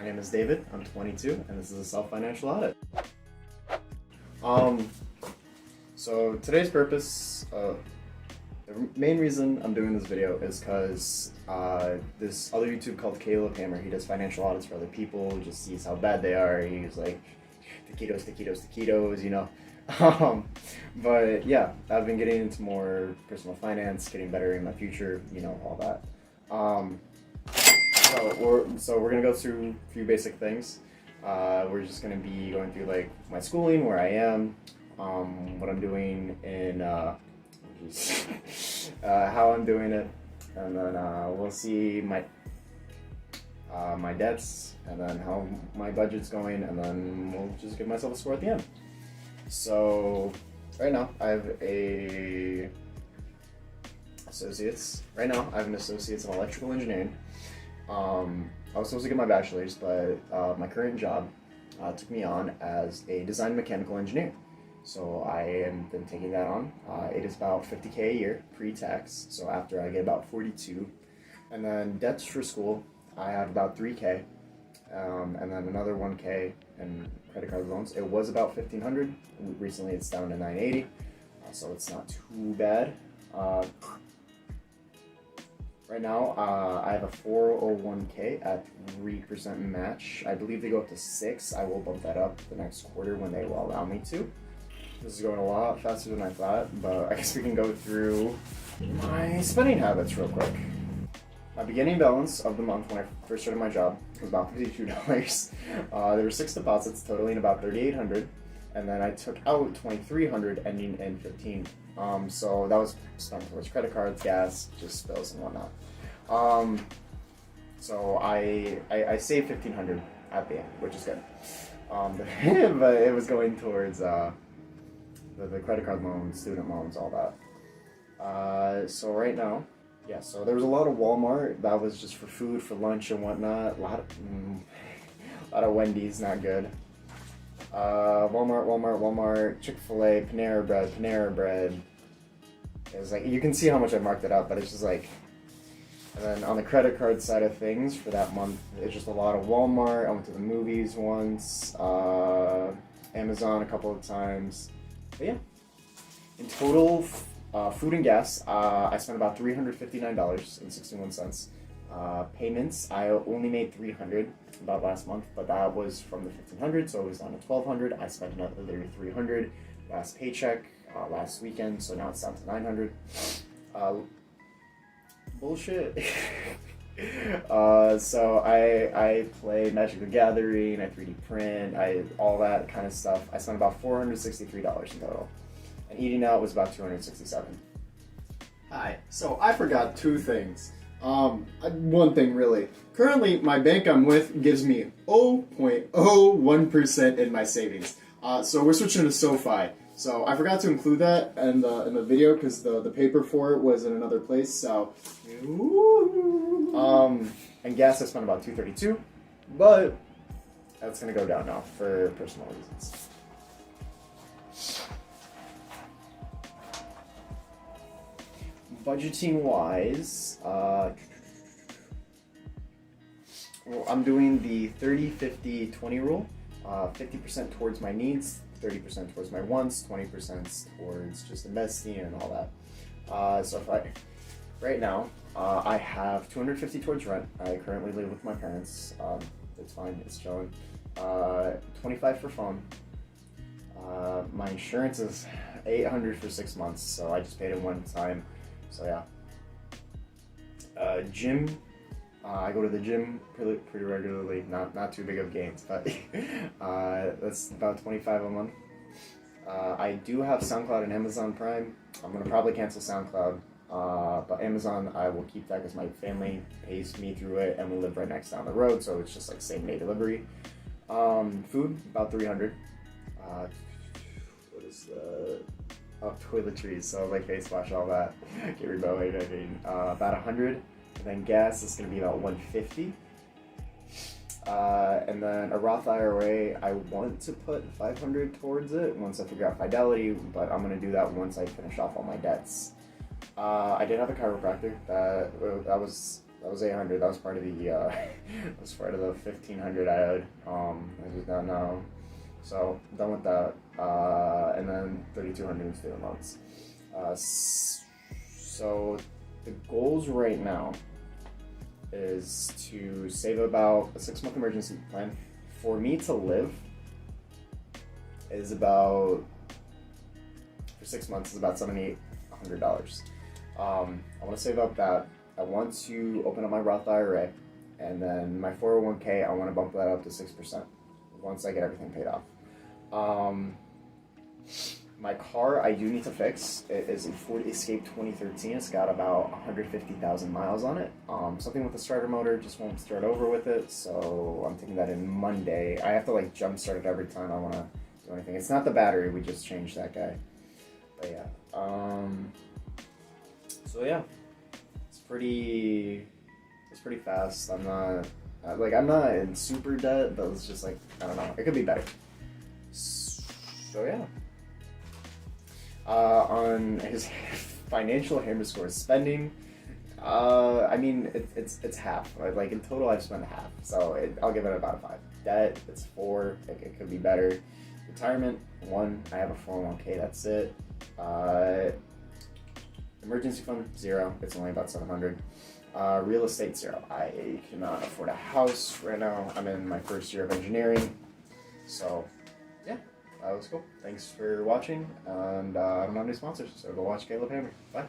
My name is David, I'm 22, and this is a self-financial audit. So today's purpose, the main reason I'm doing this video is because this other YouTube called Caleb Hammer, he does financial audits for other people, just sees how bad they are. He's like, taquitos, you know. But yeah, I've been getting into more personal finance, getting better in my future, you know, all that. So we're gonna go through a few basic things. We're just gonna be going through like my schooling, where I am, what I'm doing in, how I'm doing it, and then we'll see my debts, and then how my budget's going, and then we'll just give myself a score at the end. So right now I have an associate's in electrical engineering. I was supposed to get my bachelor's, but my current job took me on as a design mechanical engineer. So I have been taking that on. It is about $50K a year pre-tax, so after I get about 42. And then debts for school, I have about 3K, and then another 1K in credit card loans. It was about $1,500. Recently it's down to $980, so it's not too bad. Right now, I have a 401k at 3% match. I believe they go up to 6. I will bump that up the next quarter when they will allow me to. This is going a lot faster than I thought, but I guess we can go through my spending habits real quick. My beginning balance of the month when I first started my job was about $52. There were 6 deposits totaling about $3,800, and then I took out $2,300 ending in 15. So that was spent towards credit cards, gas, just bills and whatnot. So I saved $1,500 at the end, which is good. But it was going towards the credit card loans, student loans, all that. So right now, yeah, so there was a lot of Walmart. That was just for food, for lunch and whatnot. A lot of Wendy's, not good. Walmart, Chick-fil-A, Panera Bread. It was like, you can see how much I marked it up, but it's just like, and then on the credit card side of things for that month, it's just a lot of Walmart. I went to the movies once, Amazon a couple of times. But yeah, in total, food and gas, I spent about $359.61. Payments, I only made $300 about last month, but that was from the $1,500, so it was down to $1,200. I spent another $300 last paycheck, last weekend, so now it's down to $900. Bullshit. So I play Magic the Gathering, I 3D print, all that kind of stuff. I spent about $463 in total, and eating out was about $267. Hi. So I forgot 2 things. One thing really. Currently, my bank I'm with gives me 0.01% in my savings. So we're switching to SoFi. So I forgot to include that in the video because the paper for it was in another place. So, and gas I spent about $232, but that's gonna go down now for personal reasons. Budgeting wise, I'm doing the 30-50-20 rule. 50% towards my needs, 30% towards my wants, 20% towards just investing and all that. So right now, I have $250 towards rent. I currently live with my parents. It's fine, it's chilling. $25 for phone. My insurance is $800 for 6 months, so I just paid it one time. So yeah. Gym. I go to the gym pretty regularly. Not too big of gains, but that's about $25 a month. I do have SoundCloud and Amazon Prime. I'm gonna probably cancel SoundCloud, but Amazon I will keep that because my family pays me through it, and we live right next down the road, so it's just like same-day delivery. Food about $300. What is the toiletries? So like face wash, all that. Get remote. I mean, about $100. And then gas is going to be about $150. And then a Roth IRA, I want to put $500 towards it once I figure out Fidelity, but I'm going to do that once I finish off all my debts. I did have a chiropractor. That was That was 800. That was part of the that was part of the 1500 I owed. I just don't know. So done with that. And then 3200 in student loans. So the goals right now is to save about a 6-month emergency plan. For me to live is about, for 6 months, is about $7,800. I want to save up that. I want to open up my Roth IRA, and then my 401k, I want to bump that up to 6% once I get everything paid off. My car, I do need to fix. It is a Ford Escape 2013. It's got about 150,000 miles on it. Something with the starter motor just won't start over with it, so I'm taking that in Monday. I have to like jump start it every time I want to do anything. It's not the battery, we just changed that guy. But yeah. So yeah, it's pretty fast. I'm not in super debt, but it's just like, I don't know, it could be better. So yeah. On his financial hammer score, spending, I mean, it's half. Like in total, I've spent half, so I'll give it about a 5. Debt, it's 4. It could be better. Retirement, 1. I have a 401k. That's it. Emergency fund, 0. It's only about 700. Real estate, 0. I cannot afford a house right now. I'm in my first year of engineering, so yeah. That was cool. Thanks for watching, and I don't have any sponsors, so go watch Caleb Hammer. Bye.